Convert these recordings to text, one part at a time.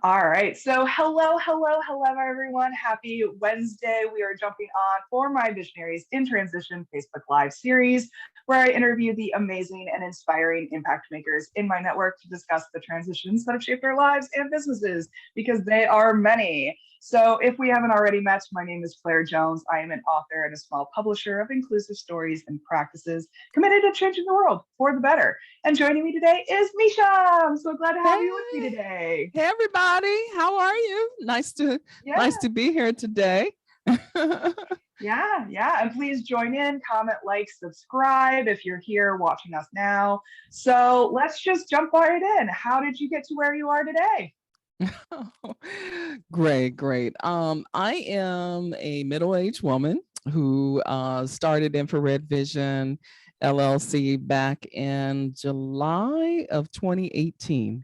All right. So, hello, everyone. Happy Wednesday. We are jumping on for my Visionaries in Transition Facebook Live series, where I interview the amazing and inspiring impact makers in my network to discuss the transitions that have shaped their lives and businesses, because they are many. So, if we haven't already met, my name is Claire Jones. I am an author and a small publisher of inclusive stories and practices committed to changing the world for the better. And joining me today is Mesha. I'm so glad to have you with me Hey, today. hey everybody. How are you? Nice Yeah, to be here today. yeah. And please join in, comment, like, subscribe if you're here watching us now. So let's just jump right in. How did you get to where you are today? Great. I am a middle-aged woman who started Infrared Vision LLC back in July of 2018.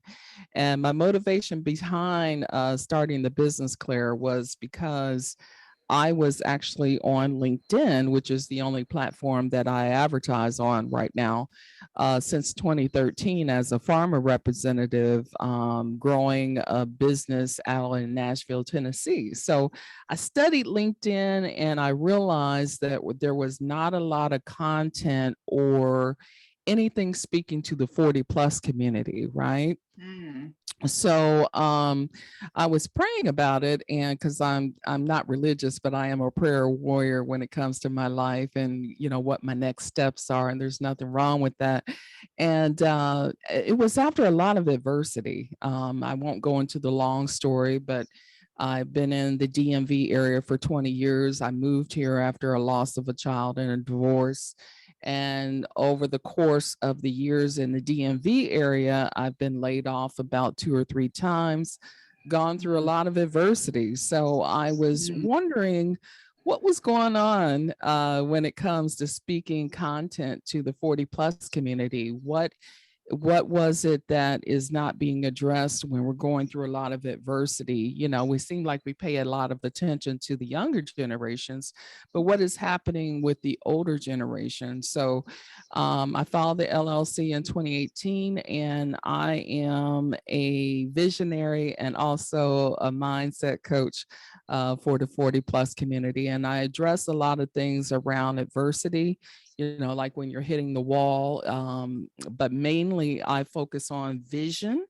And my motivation behind starting the business, Claire, was because I was actually on LinkedIn, which is the only platform that I advertise on right now, since 2013 as a farmer representative, growing a business out in Nashville, Tennessee. So I studied LinkedIn and I realized that there was not a lot of content or anything speaking to the 40 plus community, right? Hmm. So I was praying about it, and because I'm not religious, but I am a prayer warrior when it comes to my life and what my next steps are, and there's nothing wrong with that. And it was after a lot of adversity. I won't go into the long story, but I've been in the DMV area for 20 years. I moved here after a loss of a child and a divorce. And over the course of the years in the DMV area, I've been laid off about 2 or 3 times, gone through a lot of adversity. So I was Hmm. wondering what was going on when it comes to speaking content to the 40 plus community. What was it that is not being addressed when we're going through a lot of adversity? We seem like we pay a lot of attention to the younger generations, but what is happening with the older generation? So I filed the LLC in 2018, and I am a visionary and also a mindset coach for the 40 plus community. And I address a lot of things around adversity, like when you're hitting the wall. But mainly I focus on vision,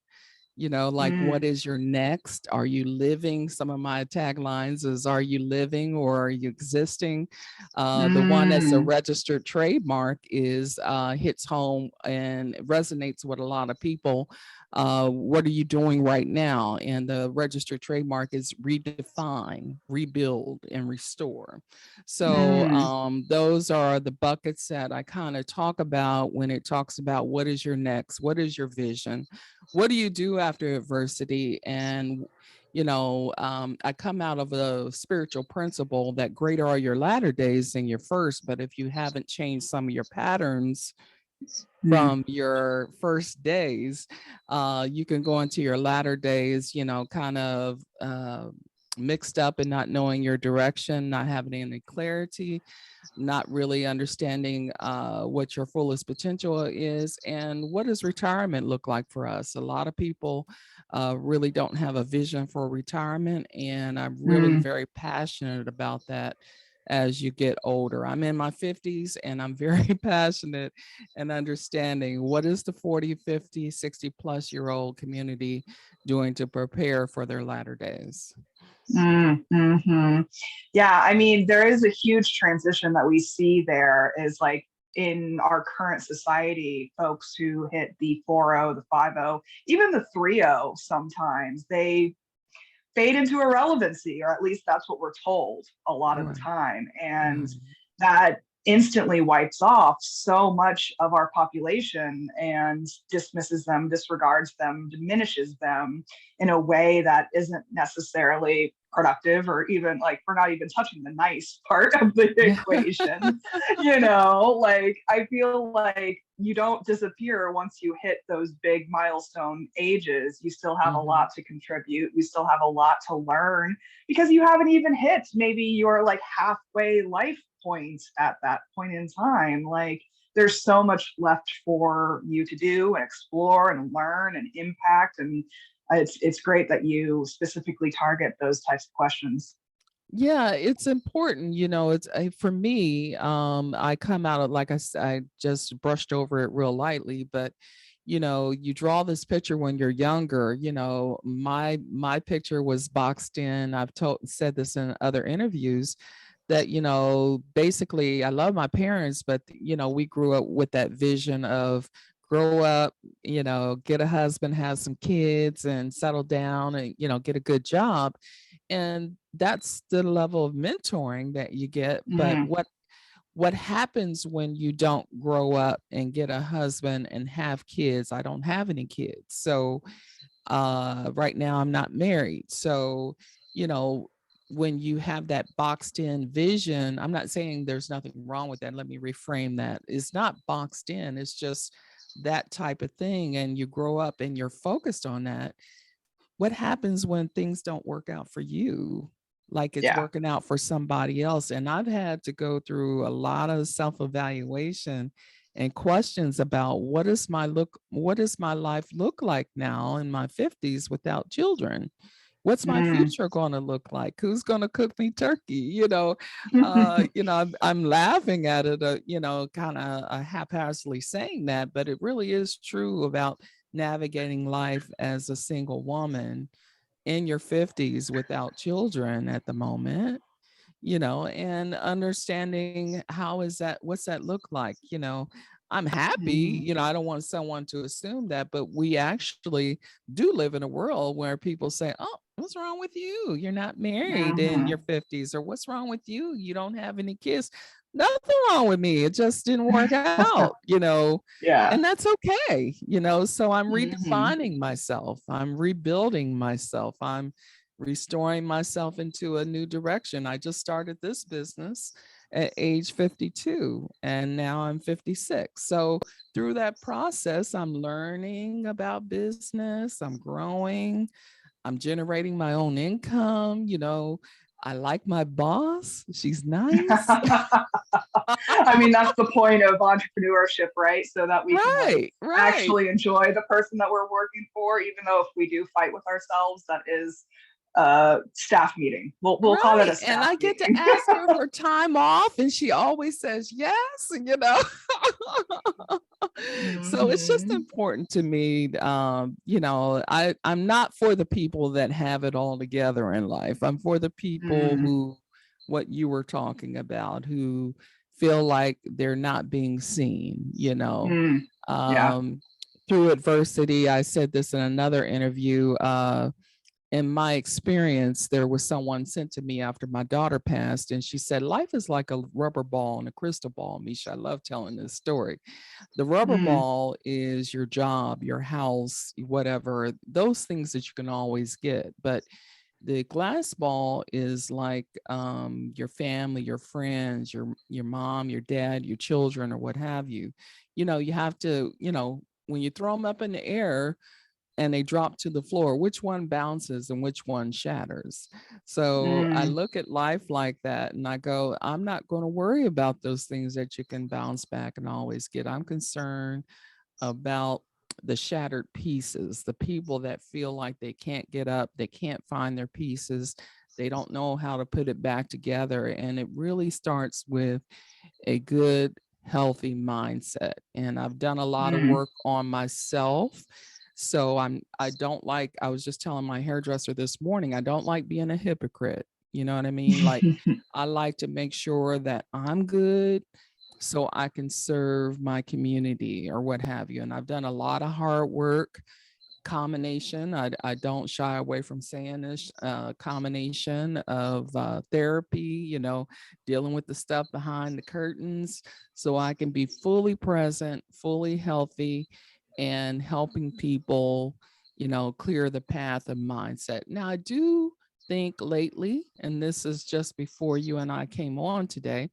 like what Hmm. is your next? Are you living? Some of my taglines is, are you living or are you existing? The one that's a Hmm. registered trademark is hits home and resonates with a lot of people. What are you doing right now? And the registered trademark is redefine, rebuild, and restore. So Hmm. those are the buckets that I kind of talk about when it talks about what is your next, what is your vision, what do you do after adversity? And I come out of a spiritual principle that greater are your latter days than your first. But if you haven't changed some of your patterns Hmm. from your first days, you can go into your latter days, kind of mixed up and not knowing your direction, not having any clarity, not really understanding what your fullest potential is, and what does retirement look like for us. A lot of people really don't have a vision for retirement, and I'm really Hmm. very passionate about that. As you get older, I'm in my 50s, and I'm very passionate and understanding what is the 40, 50, 60 plus year old community doing to prepare for their latter days. Hmm. Yeah, I mean, there is a huge transition that we see there is like in our current society, folks who hit the 40, the 50, even the 30 sometimes, they fade into irrelevancy, or at least that's what we're told a lot of the Right, time. And right. that instantly wipes off so much of our population and dismisses them, disregards them, diminishes them in a way that isn't necessarily productive, or even like we're not even touching the nice part of the Yeah. equation. Like I feel like you don't disappear once you hit those big milestone ages. You still have a Mhm. lot to contribute, you still have a lot to learn, because you haven't even hit maybe your like halfway life point at that point in time. Like there's so much left for you to do and explore and learn and impact. And It's great that you specifically target those types of questions. Yeah, it's important. It's for me, I come out of, like I just brushed over it real lightly, but you draw this picture when you're younger. My picture was boxed in. I've said this in other interviews that, basically I love my parents, but we grew up with that vision of grow up, get a husband, have some kids and settle down and, get a good job. And that's the level of mentoring that you get. But Mm, what happens when you don't grow up and get a husband and have kids? I don't have any kids. So right now I'm not married. So, you know, when you have that boxed in vision, I'm not saying there's nothing wrong with that. Let me reframe that. It's not boxed in, it's just that type of thing. And you grow up and you're focused on that. What happens when things don't work out for you? Like it's yeah. working out for somebody else. And I've had to go through a lot of self-evaluation and questions about what does my life look like now in my 50s without children? What's my Mm. future going to look like? Who's going to cook me turkey? I'm laughing at it, kind of haphazardly saying that, but it really is true about navigating life as a single woman in your 50s without children at the moment, and understanding what's that look like. I'm happy, Mm. I don't want someone to assume that, but we actually do live in a world where people say, oh, what's wrong with you? You're not married in your Mhm. 50s, or what's wrong with you? You don't have any kids. Nothing wrong with me. It just didn't work out. Yeah. And that's okay. So I'm Mhm. redefining myself. I'm rebuilding myself. I'm restoring myself into a new direction. I just started this business at age 52 and now I'm 56. So through that process, I'm learning about business, I'm growing, I'm generating my own income. I like my boss. She's nice. I mean, that's the point of entrepreneurship, right? So that we can like Right, right. actually enjoy the person that we're working for, even though if we do fight with ourselves, that is staff meeting. We'll call it a Right. And staff I get to meeting. ask her for time off, and she always says yes. So it's just Mhm. important to me. I'm not for the people that have it all together in life. I'm for the people Mm. who, what you were talking about, who feel like they're not being seen. Mm. Yeah. Um, through adversity, I said this in another interview. In my experience, there was someone sent to me after my daughter passed, and she said, life is like a rubber ball and a crystal ball. Misha, I love telling this story. The rubber Mm. ball is your job, your house, whatever, those things that you can always get. But the glass ball is like your family, your friends, your mom, your dad, your children, or what have you. You have to, when you throw them up in the air, and they drop to the floor, which one bounces and which one shatters? So I Mm. look at life like that and I go, I'm not going to worry about those things that you can bounce back and always get. I'm concerned about the shattered pieces, the people that feel like they can't get up, they can't find their pieces, they don't know how to put it back together. And it really starts with a good, healthy mindset. And I've done a lot of Mm. work on myself. So I don't like, I was just telling my hairdresser this morning, I don't like being a hypocrite. You know what I mean? Like I like to make sure that I'm good so I can serve my community or what have you. And I've done a lot of hard work combination. I don't shy away from saying this combination of therapy, dealing with the stuff behind the curtains so I can be fully present, fully healthy, and helping people, clear the path of mindset. Now, I do think lately, and this is just before you and I came on today,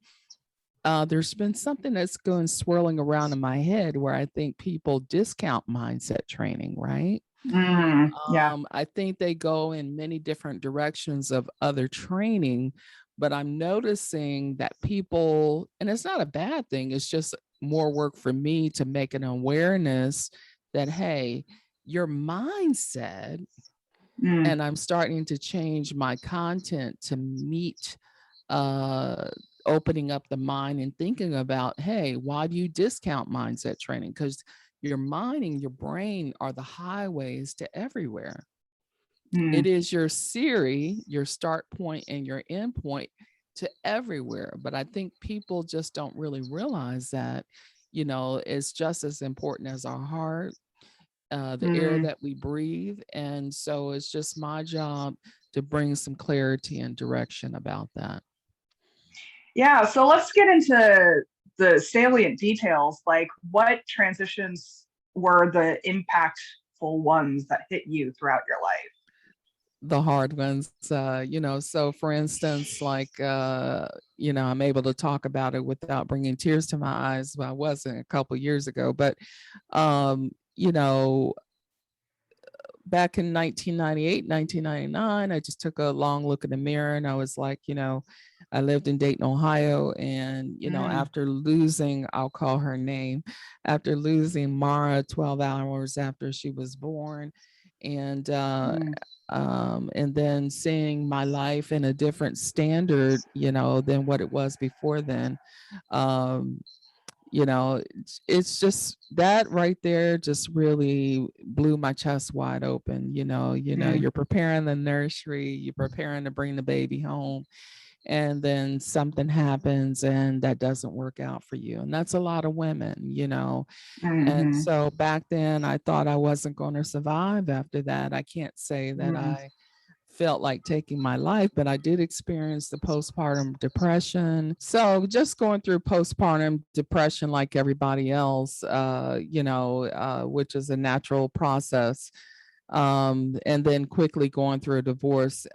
there's been something that's going swirling around in my head where I think people discount mindset training, right? Mm. Yeah. I think they go in many different directions of other training, but I'm noticing that people, and it's not a bad thing, it's just more work for me to make an awareness that, hey, your mindset Mm, And I'm starting to change my content to meet uh, opening up the mind and thinking about, hey, why do you discount mindset training? Because your mind and your brain are the highways to everywhere. It mm, is your Siri, your start point and your end point to everywhere. But I think people just don't really realize that, it's just as important as our heart, the air mm. that we breathe. And so it's just my job to bring some clarity and direction about that. Yeah, so let's get into the salient details. Like, what transitions were the impactful ones that hit you throughout your life? The hard ones, so for instance, like, I'm able to talk about it without bringing tears to my eyes. Well, I wasn't a couple years ago, but, um, you know, back in 1998, 1999, I just took a long look in the mirror and I was like, I lived in Dayton, Ohio. And, Mm, after losing, I'll call her name, after losing Mara 12 hours after she was born, and, mm, and then seeing my life in a different standard, than what it was before then. Um, it's just that right there just really blew my chest wide open. mm, You're preparing the nursery, you're preparing to bring the baby home, and then something happens and that doesn't work out for you. And that's a lot of women. And mhm, so back then I thought I wasn't going to survive after that. I can't say that mm, I felt like taking my life, but I did experience the postpartum depression. So just going through postpartum depression like everybody else, which is a natural process. And then quickly going through a divorce.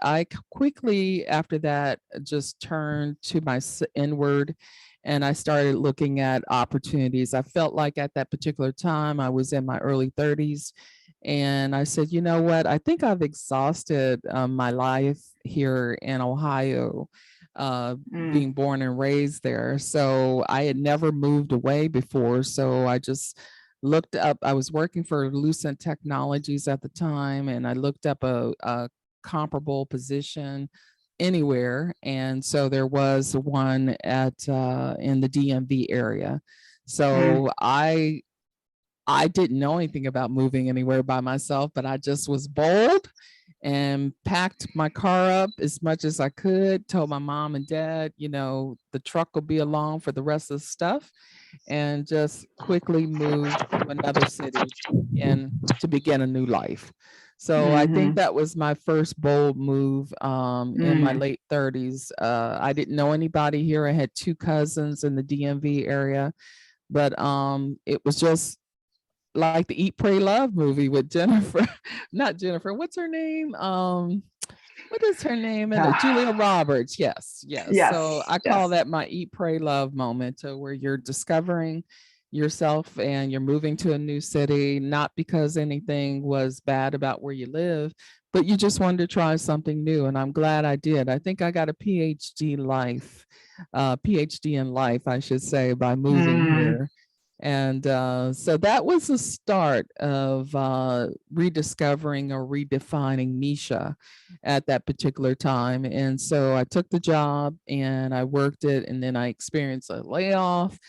Quickly after that just turned to my inward, and I started looking at opportunities. I felt like at that particular time I was in my early 30s, and I said, you know what? I think I've exhausted my life here in Ohio, mm, being born and raised there. So I had never moved away before. So I just looked up, I was working for Lucent Technologies at the time, and I looked up a comparable position anywhere. And so there was one at in the DMV area. mm, So I didn't know anything about moving anywhere by myself, but I just was bold and packed my car up as much as I could, told my mom and dad, the truck will be along for the rest of the stuff, and just quickly moved to another city to begin a new life. So I think mhm, that was my first bold move in my mm, late 30s. I didn't know anybody here. I had two cousins in the DMV area, but it was just like the Eat, Pray, Love movie with Jennifer, not Jennifer, what's her name? What is her name in it? ah, Julia Roberts. Yes, yes. So yes, I call yes. that my Eat, Pray, Love moment, to where you're discovering yourself and you're moving to a new city, not because anything was bad about where you live, but you just wanted to try something new. And I'm glad I did. I think I got a PhD in life, I should say, by moving Mm, here. And so that was the start of rediscovering or redefining Mesha at that particular time. And so I took the job and I worked it, and then I experienced a layoff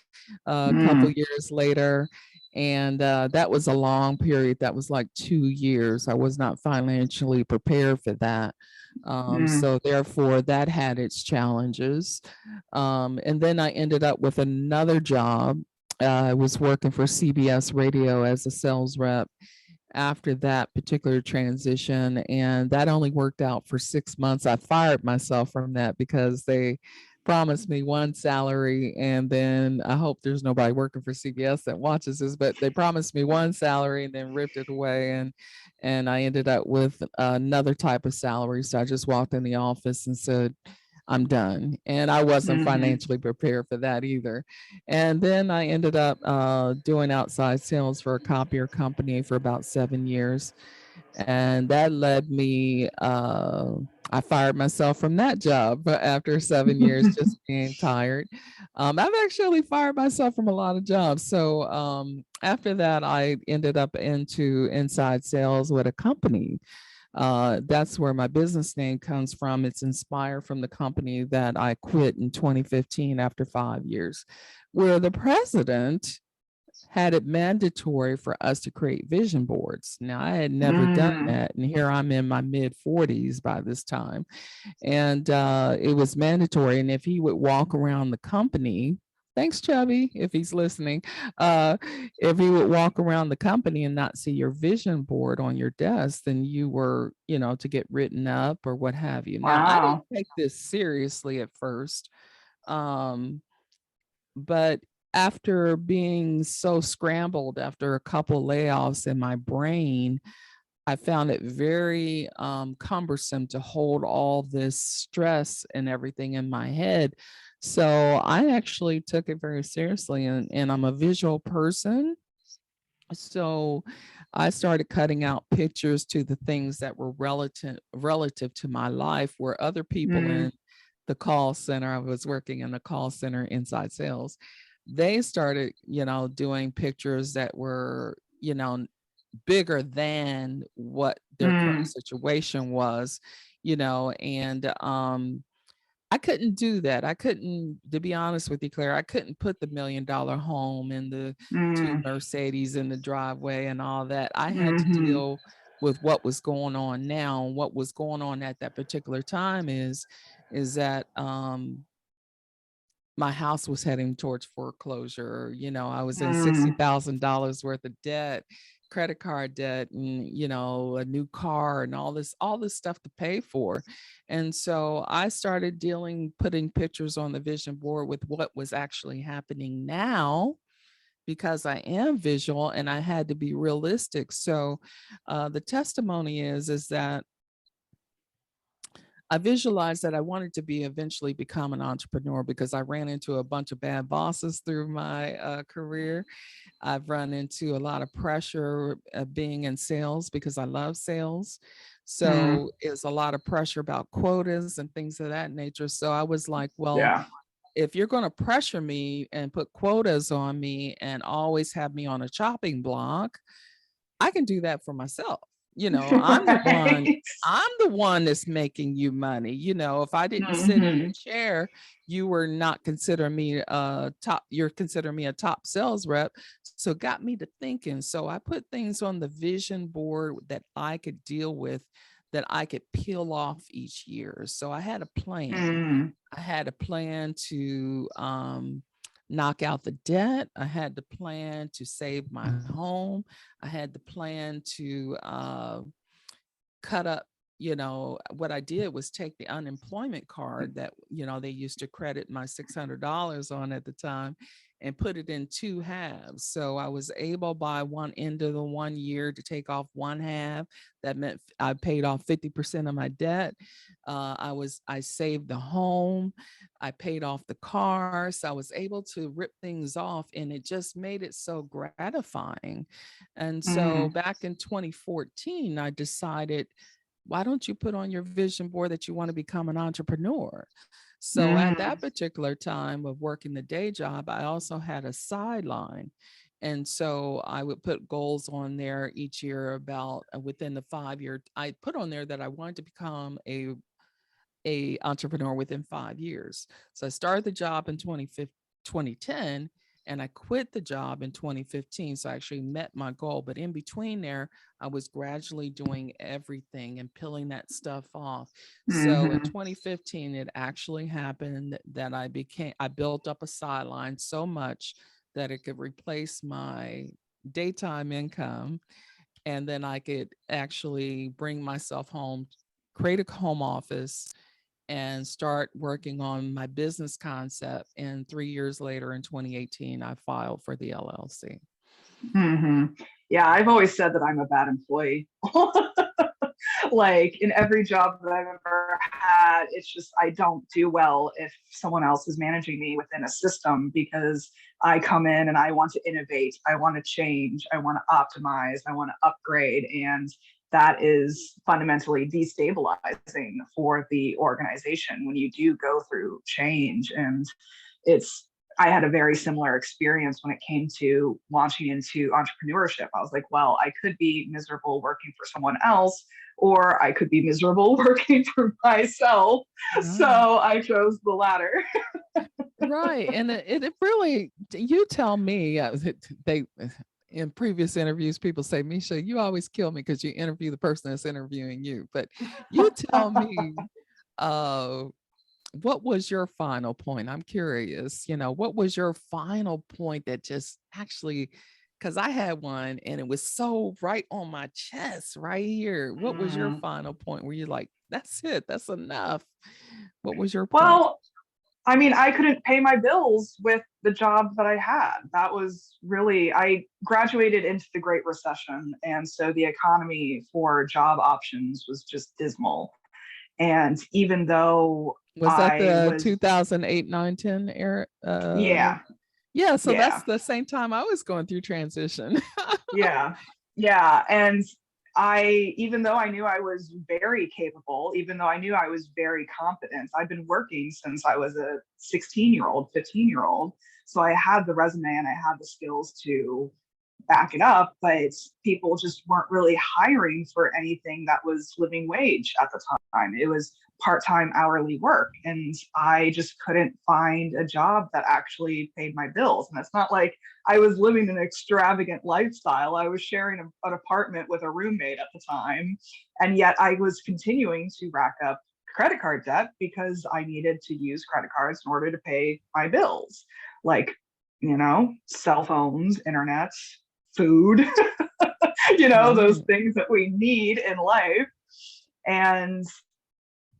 a couple mm, years later. And that was a long period. That was like 2 years. I was not financially prepared for that. mm, So therefore, that had its challenges. And then I ended up with another job. I was working for CBS Radio as a sales rep after that particular transition, and that only worked out for 6 months. I fired myself from that because they promised me one salary, and then I hope there's nobody working for CBS that watches this, but they promised me one salary and then ripped it away, and I ended up with another type of salary. So I just walked in the office and said, I'm done. And I wasn't mhm, financially prepared for that either. And then I ended up doing outside sales for a copier company for about 7 years. And that led me, I fired myself from that job after 7 years, just being tired. I've actually fired myself from a lot of jobs. So after that, I ended up into inside sales with a company That's where my business name comes from. It's inspired from the company that I quit in 2015 after 5 years, where the president had it mandatory for us to create vision boards. Now, I had never done that. And here I'm in my mid 40s by this time. And it was mandatory. And if he would walk around the company, thanks, Chubby, if he's listening, uh, if he would walk around the company and not see your vision board on your desk, then you were, to get written up or what have you. Now, I didn't Wow. take this seriously at first. But after being so scrambled after a couple layoffs in my brain, I found it very cumbersome to hold all this stress and everything in my head. So I actually took it very seriously, and I'm a visual person. So I started cutting out pictures to the things that were relative to my life, where other people Mm, in the call center, I was working in the call center inside sales, they started, doing pictures that were, bigger than what their current mm, situation was, and I couldn't do that. I couldn't, to be honest with you, Claire, I couldn't put the $1 million home and the two mm, Mercedes in the driveway and all that. I had to mhm, deal with what was going on now. And what was going on at that particular time is that my house was heading towards foreclosure. I was in mm, $60,000 worth of debt, credit card debt, and a new car and all this stuff to pay for. And so I started putting pictures on the vision board with what was actually happening now, because I am visual and I had to be realistic. So the testimony is that I visualized that I wanted to eventually become an entrepreneur, because I ran into a bunch of bad bosses through my career. I've run into a lot of pressure being in sales, because I love sales. mm. So it's a lot of pressure about quotas and things of that nature. So I was like, well, Yeah. if you're going to pressure me and put quotas on me and always have me on a chopping block, I can do that for myself. Right. I'm the one that's making you money. If I didn't sit in your Mhm, chair, you were not considering me you're considering me a top sales rep. So it got me to thinking. So I put things on the vision board that I could deal with, that I could peel off each year. So I had a plan. mm, I had a plan to knock out the debt. I had the plan to save my home. I had the plan to cut up. What I did was take the unemployment card that, they used to credit my $600 on at the time, and put it in two halves. So I was able by one end of the 1 year to take off one half. That meant I paid off 50% of my debt. I saved the home. I paid off the car. So I was able to rip things off, and it just made it so gratifying. And so mm, back in 2014, I decided, why don't you put on your vision board that you want to become an entrepreneur? So at mm, that particular time of working the day job, I also had a sideline. And so I would put goals on there each year about within the 5 year. I put on there that I wanted to become a entrepreneur within 5 years. So I started the job in 2010, and I quit the job in 2015. So I actually met my goal. But in between there, I was gradually doing everything and peeling that stuff off. So in mhm, 2015, it actually happened that I built up a sideline so much that it could replace my daytime income. And then I could actually bring myself home, create a home office, and start working on my business concept. And 3 years later, in 2018, I filed for the LLC. mhm. Yeah, I've always said that I'm a bad employee. Like in every job that I've ever had, it's just I don't do well if someone else is managing me within a system, because I come in and I want to innovate, I want to change, I want to optimize, I want to upgrade. And that is fundamentally destabilizing for the organization when you do go through change. And it's I had a very similar experience when it came to launching into entrepreneurship. I was like, well, I could be miserable working for someone else, or I could be miserable working for myself. So Right. I chose the latter. Right. And it really, you tell me, they, in previous interviews, people say, Mesha, you always kill me because you interview the person that's interviewing you. But you tell me, uh, what was your final point? I'm curious, what was your final point that just actually, because I had one and it was so right on my chest right here. What was your Mm. final point where you're like, that's it, that's enough? What was your point? Well, I mean, I couldn't pay my bills with the job that I had. That was really, I graduated into the Great Recession. And so the economy for job options was just dismal. And even though Was that I the was, 2008, 9, 10 era? yeah, Yeah, so that's yeah, the same time I was going through transition. yeah, yeah. And even though I knew I was very capable, even though I knew I was very competent, I'd been working since I was a 16-year-old, 15-year-old. So I had the resume and I had the skills to back it up, but people just weren't really hiring for anything that was living wage at the time. It was part-time hourly work, and I just couldn't find a job that actually paid my bills. And it's not like I was living an extravagant lifestyle. I was sharing an apartment with a roommate at the time, and yet I was continuing to rack up credit card debt because I needed to use credit cards in order to pay my bills, like, cell phones, internet, food, those Right. things that we need in life. And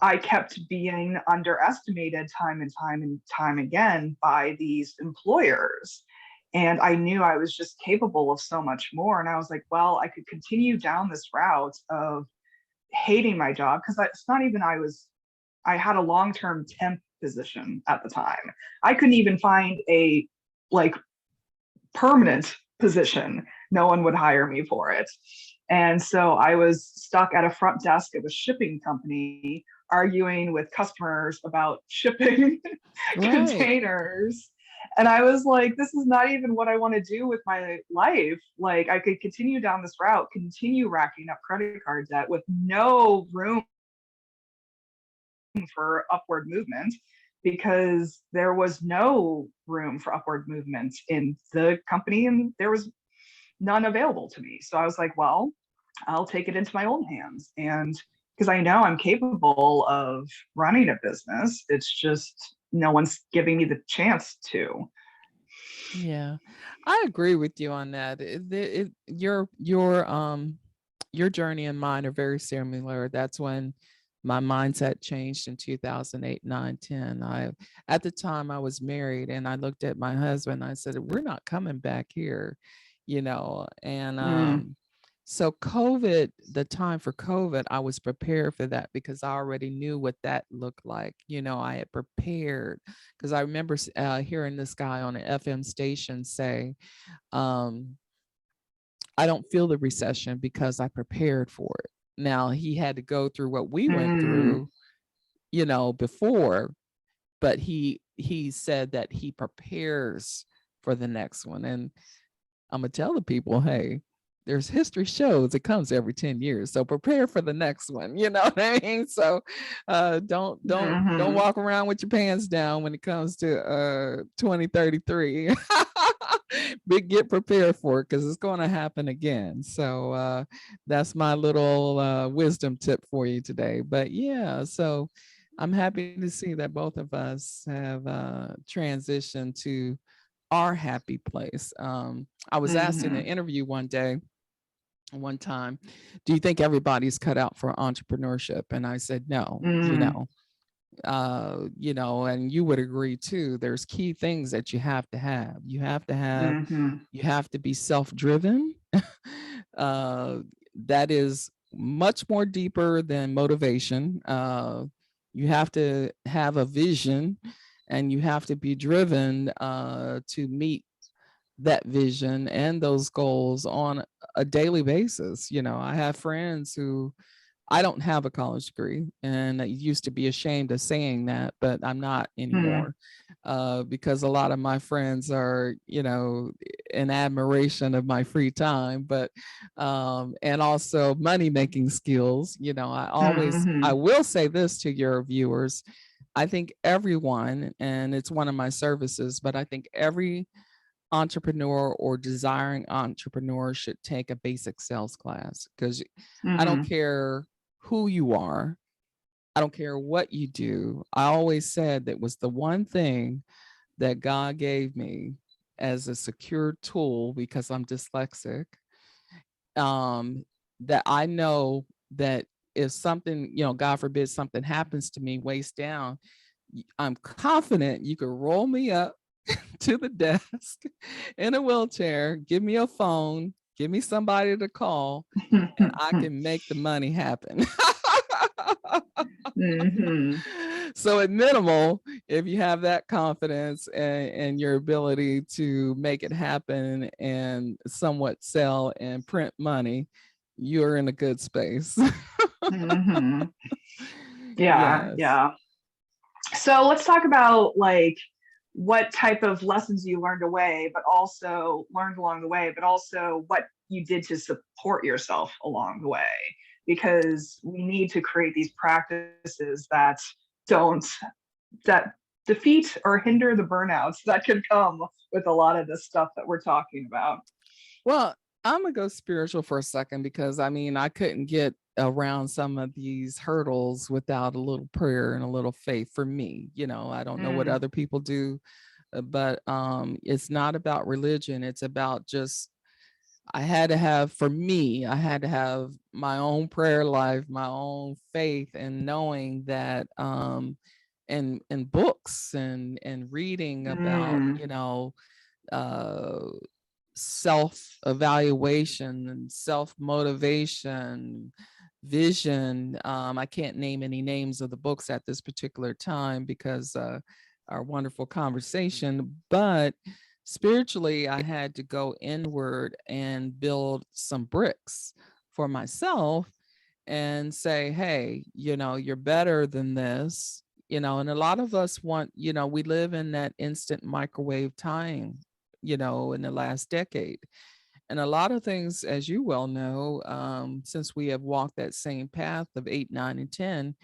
I kept being underestimated time and time and time again by these employers. And I knew I was just capable of so much more. And I was like, well, I could continue down this route of hating my job because it's not even, I had a long-term temp position at the time. I couldn't even find a like permanent position. No one would hire me for it. And so I was stuck at a front desk of a shipping company arguing with customers about shipping Right. containers. And I was like, this is not even what I want to do with my life. Like, I could continue down this route, continue racking up credit card debt with no room for upward movement, because there was no room for upward movement in the company and there was none available to me. So I was like, well, I'll take it into my own hands. And because I know I'm capable of running a business, it's just no one's giving me the chance to. Yeah, I agree with you on that. Your journey and mine are very similar. That's when my mindset changed in 2008, 9, 10. At the time I was married and I looked at my husband, I said, we're not coming back here, and Mm, so COVID, the time for COVID, I was prepared for that because I already knew what that looked like. I had prepared because I remember hearing this guy on an FM station say, um, I don't feel the recession because I prepared for it. Now he had to go through what we went mm, through, before, but he said that he prepares for the next one. And I'm gonna tell the people, hey, there's history shows it comes every 10 years. So prepare for the next one. You know what I mean? So don't mhm. walk around with your pants down when it comes to 2033. Big get prepared for it because it's going to happen again. So that's my little wisdom tip for you today. But yeah, so I'm happy to see that both of us have transitioned to our happy place. I was asked in an Mhm. interview one time, do you think everybody's cut out for entrepreneurship? And I said, no, Mm, and you would agree too. There's key things that you have to have. mhm. You have to be self-driven. uh, that is much more deeper than motivation. You have to have a vision and you have to be driven to meet that vision and those goals on a daily basis. I have friends who I don't have a college degree, and I used to be ashamed of saying that, but I'm not Mm, anymore, because a lot of my friends are, in admiration of my free time, but and also money making skills. I mhm, will say this to your viewers. I think everyone, and it's one of my services, but I think every entrepreneur or desiring entrepreneur should take a basic sales class, because I don't mhm, care who you are. I don't care what you do. I always said that was the one thing that God gave me as a secure tool, because I'm dyslexic, um, that I know that if something, God forbid, something happens to me, waist down, I'm confident you could roll me up to the desk in a wheelchair, give me a phone, give me somebody to call, and I can make the money happen. mhm, So at minimal, if you have that confidence and your ability to make it happen and somewhat sell and print money, you're in a good space. mhm. Yeah, Yes. yeah. So let's talk about like what type of lessons you learned along the way, but also what you did to support yourself along the way. Because we need to create these practices don't that defeat or hinder the burnouts that can come with a lot of the stuff that we're talking about. Well, I'm gonna go spiritual for a second, because I mean, I couldn't get around some of these hurdles without a little prayer and a little faith for me. I don't know what Mm, other people do, but it's not about religion. It's about just, for me, I had to have my own prayer life, my own faith, and knowing that, and books and reading about, mm, uh self evaluation and self motivation, vision. I can't name any names of the books at this particular time, because our wonderful conversation, but spiritually, I had to go inward and build some bricks for myself and say, hey, you're better than this. And a lot of us want, we live in that instant microwave time, in the last decade. And a lot of things, as you well know, since we have walked that same path of 8, 9, and 10,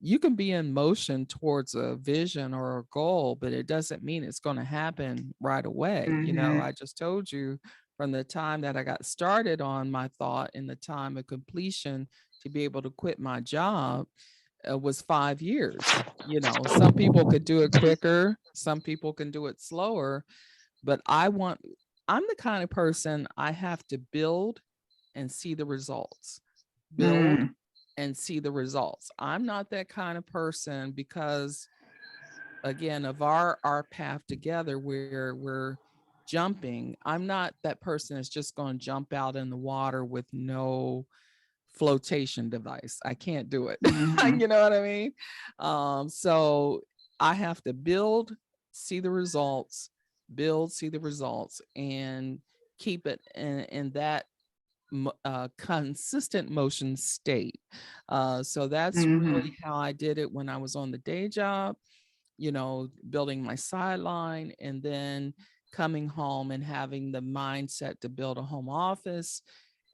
you can be in motion towards a vision or a goal, but it doesn't mean it's going to happen right away. mhm, I just told you, from the time that I got started on my thought and the time of completion to be able to quit my job, was 5 years. Some people could do it quicker, some people can do it slower, but I'm the kind of person, I have to build and see the results. Build mm, and see the results. I'm not that kind of person, because again, of our path together, where we're jumping, I'm not that person that's just going to jump out in the water with no flotation device. I can't do it. mhm, You know what I mean? So I have to build, see the results, build, see the results, and keep it in that consistent motion state. So that's mhm, really how I did it when I was on the day job, building my sideline, and then coming home and having the mindset to build a home office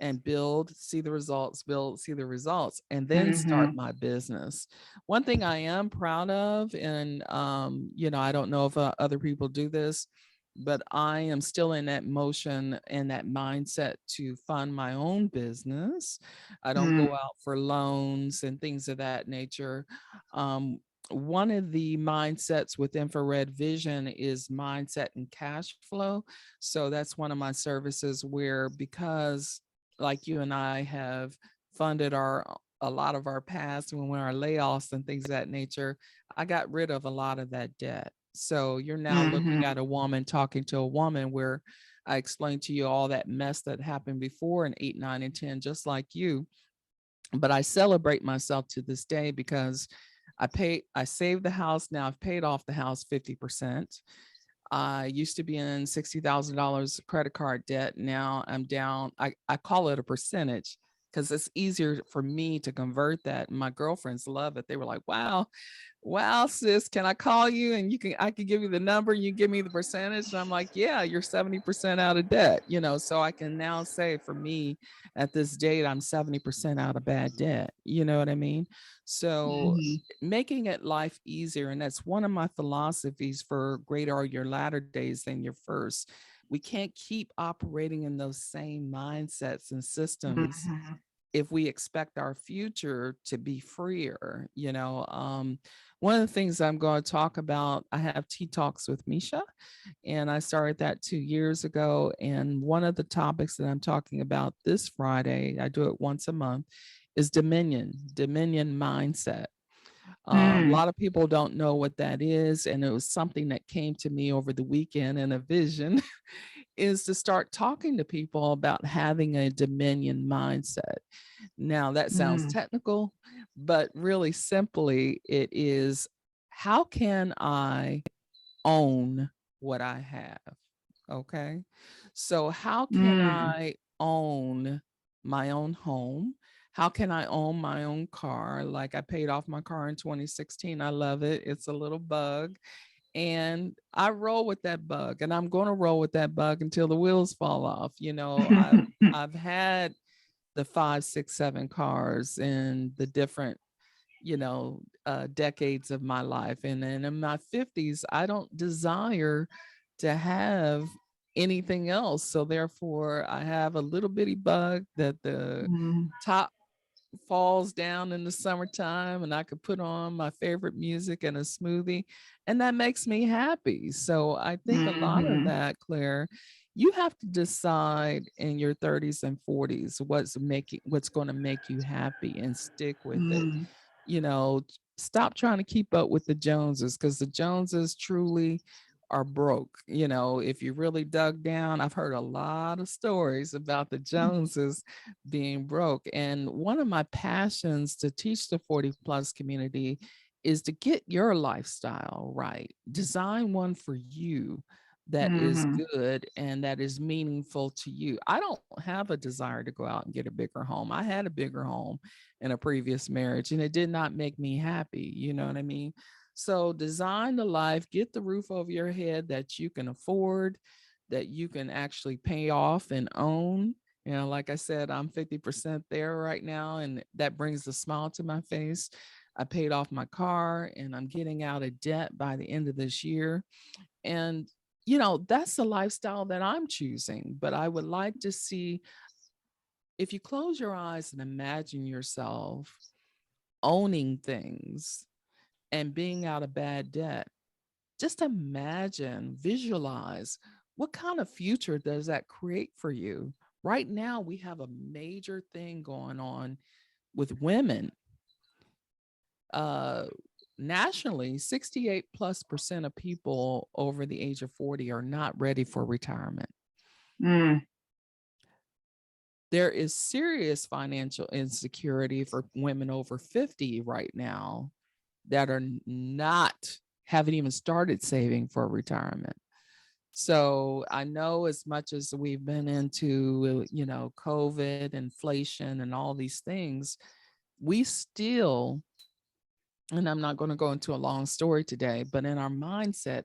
and build, see the results, build, see the results, and then start mhm, my business. One thing I am proud of, and I don't know if other people do this, but I am still in that motion and that mindset to fund my own business. I don't mm, go out for loans and things of that nature. Um, One of the mindsets with infrared vision is mindset and cash flow. So that's one of my services where, because like you and I have funded a lot of our past when our layoffs and things of that nature, I got rid of a lot of that debt. So you're now looking mhm, at a woman talking to a woman, where I explained to you all that mess that happened before in 8, 9, and 10, just like you. But I celebrate myself to this day, because I saved the house. Now I've paid off the house 50%. I used to be in $60,000 credit card debt. Now I'm down. I call it a percentage, because it's easier for me to convert that. My girlfriends love it. They were like, wow, sis, can I call you and I can give you the number, you give me the percentage. And I'm like, yeah, you're 70% out of debt, so I can now say for me at this date, I'm 70% out of bad debt. You know what I mean? So Mhm. making it life easier. And that's one of my philosophies for greater are your latter days than your first. We can't keep operating in those same mindsets and systems Mhm. if we expect our future to be freer. One of the things I'm going to talk about, I have tea talks with Mesha, and I started that 2 years ago. And one of the topics that I'm talking about this Friday, I do it once a month, is dominion mindset. A Mm. lot of people don't know what that is. And it was something that came to me over the weekend in a vision is to start talking to people about having a dominion mindset. Now, that sounds Mm. technical, but really simply, it is how can I own what I have? Okay. So, how can Mm. I own my own home? How can I own my own car? Like I paid off my car in 2016. I love it. It's a little bug. And I roll with that bug, and I'm going to roll with that bug until the wheels fall off. I've had the 5, 6, 7 cars in the different decades of my life. And then in my 50s, I don't desire to have anything else. So therefore, I have a little bitty bug that the Mm. top falls down in the summertime, and I could put on my favorite music and a smoothie, and that makes me happy. So I think a lot of Mhm. that, Claire, you have to decide in your 30s and 40s what's going to make you happy and stick with it. Mm. you know, Stop trying to keep up with the Joneses, because the Joneses truly are broke. If you really dug down, I've heard a lot of stories about the Joneses being broke. And one of my passions to teach the 40 plus community is to get your lifestyle right. Design one for you that is Mhm. good and that is meaningful to you. I don't have a desire to go out and get a bigger home. I had a bigger home in a previous marriage, and it did not make me happy. You know what I mean? So design the life, get the roof over your head that you can afford, that you can actually pay off and own. Like I said, I'm 50% there right now, and that brings a smile to my face. I paid off my car and I'm getting out of debt by the end of this year. And that's the lifestyle that I'm choosing. But I would like to see, if you close your eyes and imagine yourself owning things and being out of bad debt, just imagine, visualize what kind of future does that create for you? Right now, we have a major thing going on with women. Uh, Nationally, 68+% of people over the age of 40 are not ready for retirement. Mm. There is serious financial insecurity for women over 50 right now that are not, haven't even started saving for retirement. So I know, as much as we've been into, COVID, inflation, and all these things, we still, and I'm not going to go into a long story today, but in our mindset,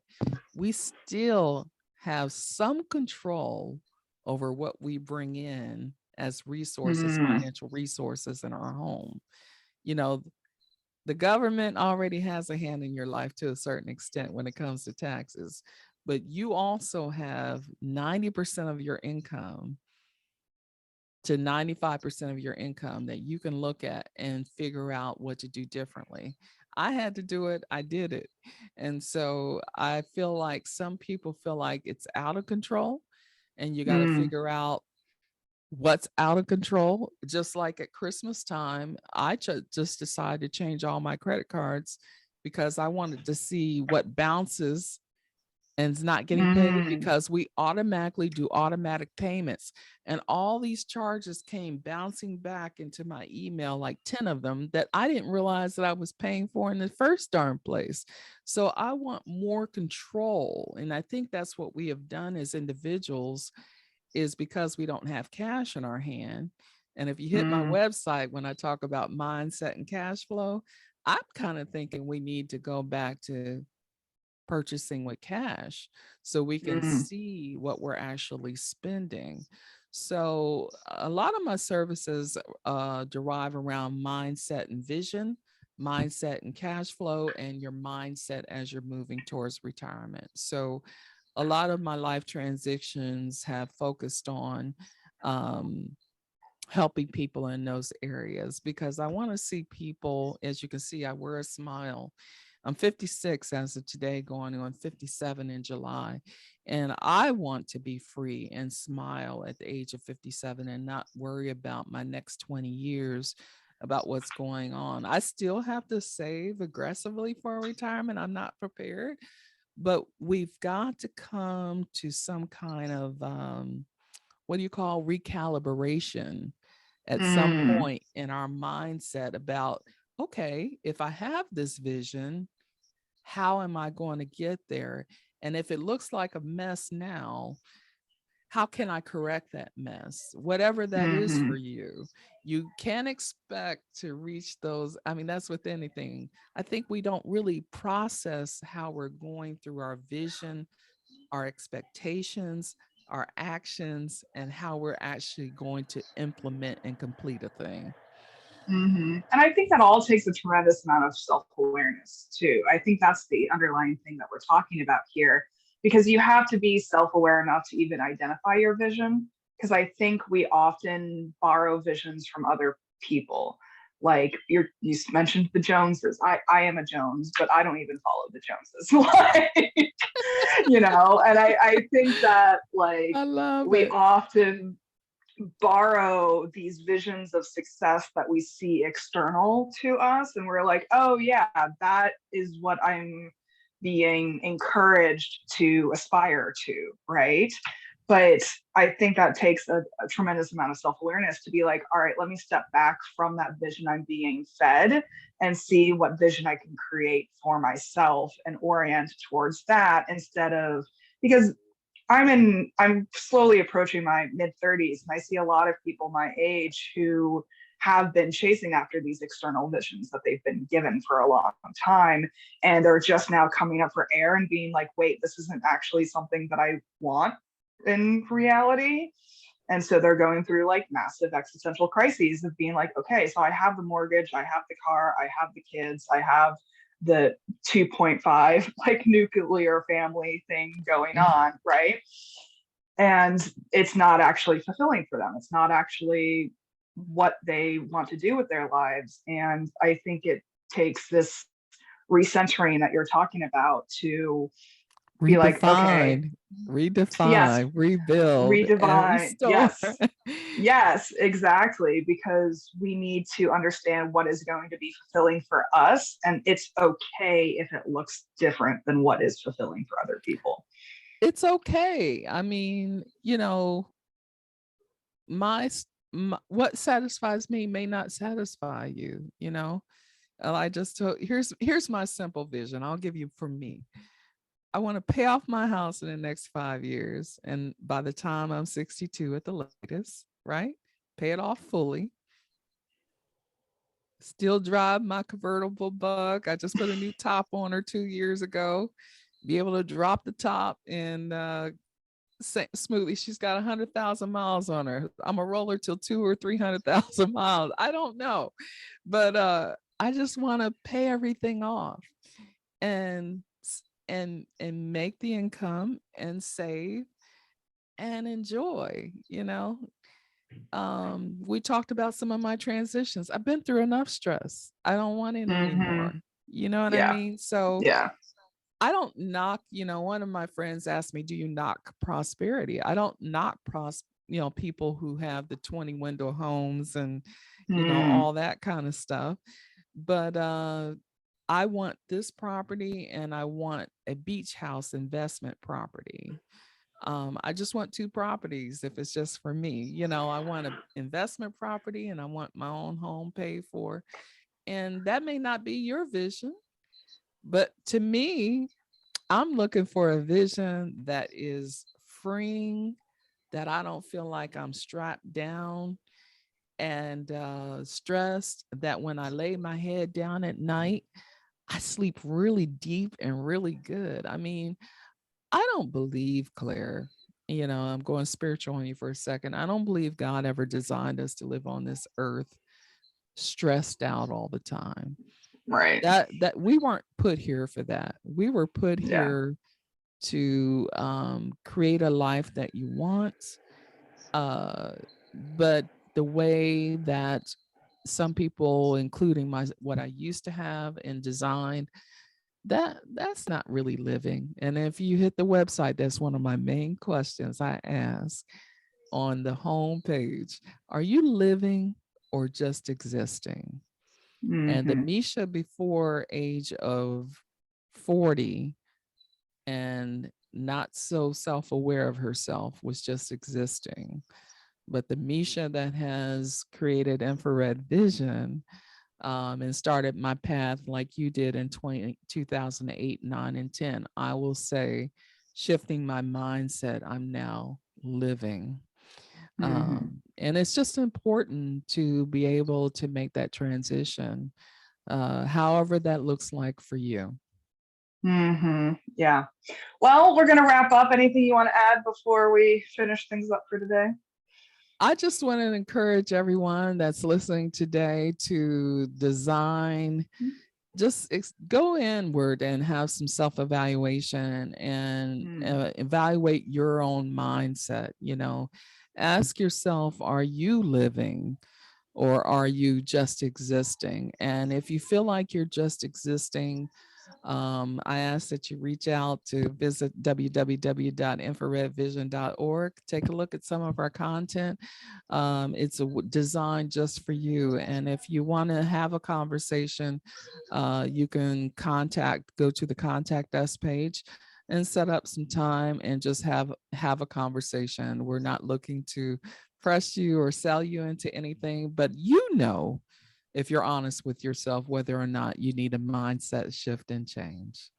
we still have some control over what we bring in as resources, Mm. financial resources in our home. You know, the government already has a hand in your life to a certain extent when it comes to taxes, but you also have 90% of your income to 95% of your income that you can look at and figure out what to do differently. I had to do it, I did it. And so I feel like some people feel like it's out of control, and you got to Mm. figure out what's out of control. Just like at Christmas time, I just decided to change all my credit cards because I wanted to see what bounces and is not getting paid, Mm. because we automatically do automatic payments. And all these charges came bouncing back into my email, like 10 of them that I didn't realize that I was paying for in the first darn place. So I want more control. And I think that's what we have done as individuals, is because we don't have cash in our hand. And if you hit my website, when I talk about mindset and cash flow, I'm kind of thinking we need to go back to purchasing with cash so we can see what we're actually spending. So a lot of my services derive around mindset and vision, mindset and cash flow, and your mindset as you're moving towards retirement. So a lot of my life transitions have focused on um, helping people in those areas because I want to see people, as you can see, I wear a smile. I'm 56 as of today, going on 57 in July. And I want to be free and smile at the age of 57 and not worry about my next 20 years about what's going on. I still have to save aggressively for retirement. I'm not prepared, but we've got to come to some kind of what do you call recalibration at some point in our mindset about, okay, if I have this vision, how am I going to get there? And if it looks like a mess now, how can I correct that mess? Whatever that is for you, you can't expect to reach those. I mean, that's with anything. I think we don't really process how we're going through our vision, our expectations, our actions, and how we're actually going to implement and complete a thing. And I think that all takes a tremendous amount of self awareness, too. I think that's the underlying thing that we're talking about here, because you have to be self aware enough to even identify your vision. Because I think we often borrow visions from other people. Like you mentioned the Joneses. I am a Jones, but I don't even follow the Joneses. Like, and I think that like I love we it. often borrow these visions of success that we see external to us, and we're like, oh yeah, that is what I'm being encouraged to aspire to, right? But I think that takes a tremendous amount of self-awareness to be like, all right, let me step back from that vision I'm being fed and see what vision I can create for myself and orient towards that, instead of, because I'm slowly approaching my mid 30s, and I see a lot of people my age who have been chasing after these external visions that they've been given for a long time, and they're just now coming up for air and being like, wait, this isn't actually something that I want in reality. And so they're going through like massive existential crises of being like, okay, so I have the mortgage, I have the car, I have the kids, I have the 2.5 like nuclear family thing going on, right? And it's not actually fulfilling for them. It's not actually what they want to do with their lives. And I think it takes this recentering that you're talking about to be like, okay, Redefine, yes, redefine, rebuild, and redefine. restore. Yes, yes, exactly. Because we need to understand what is going to be fulfilling for us. And it's okay if it looks different than what is fulfilling for other people. It's okay. I mean, my what satisfies me may not satisfy you. I just told here's my simple vision. I'll give you for me. I want to pay off my house in the next 5 years. And by the time I'm 62 at the latest, right? Pay it off fully. Still drive my convertible bug. I just put a new top on her 2 years ago. Be able to drop the top and smoothly. She's got 100,000 miles on her. I'm a roller till 200,000 or 300,000 miles. I don't know, but I just want to pay everything off and and make the income and save and enjoy. We talked about some of my transitions. I've been through enough stress. I don't want any anymore. You know what I Yeah. mean? So Yeah. I don't knock, one of my friends asked me, do you knock prosperity? I don't knock people who have the 20 window homes and, all that kind of stuff. But I want this property and I want a beach house investment property. I just want two properties if it's just for me. I want an investment property and I want my own home paid for. And that may not be your vision, but to me, I'm looking for a vision that is freeing, that I don't feel like I'm strapped down, and stressed that when I lay my head down at night, I sleep really deep and really good. I mean, I don't believe, Claire, I'm going spiritual on you for a second. I don't believe God ever designed us to live on this earth stressed out all the time. Right. That we weren't put here for that. We were put Yeah. here to create a life that you want. But the way that some people, including what I used to have in design, that's not really living. And if you hit the website, that's one of my main questions I ask on the home page. Are you living or just existing? And the Mm-hmm. Mesha before age of 40 and not so self-aware of herself was just existing. But the Mesha that has created infrared vision and started my path like you did in 2008, 9, and 10, I will say, shifting my mindset, I'm now living. Mm-hmm. And it's just important to be able to make that transition, however that looks like for you. Mm-hmm. Yeah. Well, we're gonna wrap up. Anything you want to add before we finish things up for today? I just want to encourage everyone that's listening today to design, just go inward and have some self-evaluation and Mm. evaluate your own mindset. Ask yourself, are you living or are you just existing? And if you feel like you're just existing, I ask that you reach out to visit www.infraredvision.org. Take a look at some of our content. It's designed just for you. And if you want to have a conversation, you can go to the contact us page and set up some time and just have a conversation. We're not looking to press you or sell you into anything, but if you're honest with yourself, whether or not you need a mindset shift and change.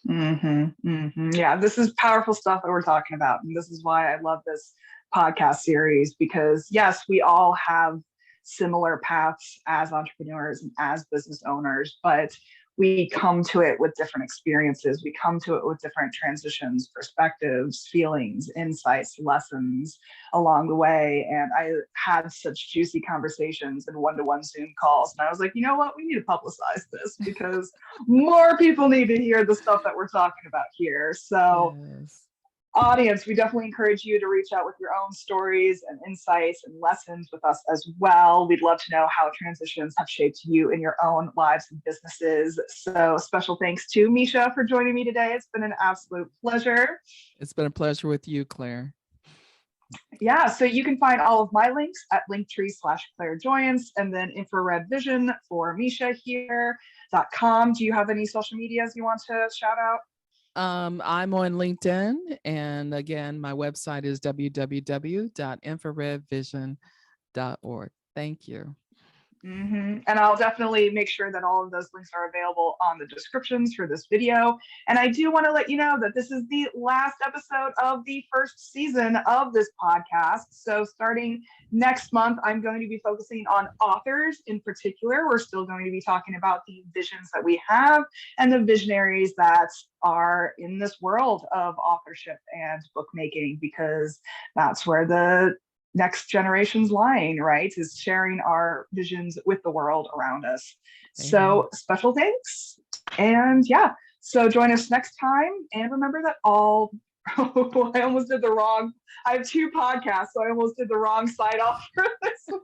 Mm-hmm, mm-hmm. Yeah, this is powerful stuff that we're talking about. And this is why I love this podcast series because, yes, we all have similar paths as entrepreneurs and as business owners, but we come to it with different experiences. We come to it with different transitions, perspectives, feelings, insights, lessons along the way. And I had such juicy conversations in one-to-one Zoom calls. And I was like, you know what? We need to publicize this because more people need to hear the stuff that we're talking about here. So Yes. audience, we definitely encourage you to reach out with your own stories and insights and lessons with us as well. We'd love to know how transitions have shaped you in your own lives and businesses. So special thanks to Mesha for joining me today. It's been an absolute pleasure. It's been a pleasure with you, Claire. Yeah, so you can find all of my links at linktree/Claire Joyance and then infrared vision for Mesha here.com. Do you have any social medias you want to shout out? I'm on LinkedIn. And again, my website is www.infraredvision.org. Thank you. Mm-hmm. And I'll definitely make sure that all of those links are available on the descriptions for this video. And I do want to let you know that this is the last episode of the first season of this podcast. So starting next month, I'm going to be focusing on authors in particular. We're still going to be talking about the visions that we have and the visionaries that are in this world of authorship and bookmaking, because that's where the next generation's lying, right? Is sharing our visions with the world around us. Amen. So special thanks. And yeah, so join us next time. And remember that all, I almost did the wrong, I have two podcasts, so I almost did the wrong side off for this one.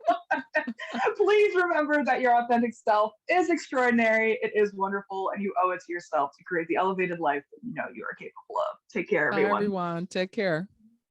Please remember that your authentic self is extraordinary. It is wonderful, and you owe it to yourself to create the elevated life that you know you are capable of. Take care, Bye, everyone. everyone. Take care.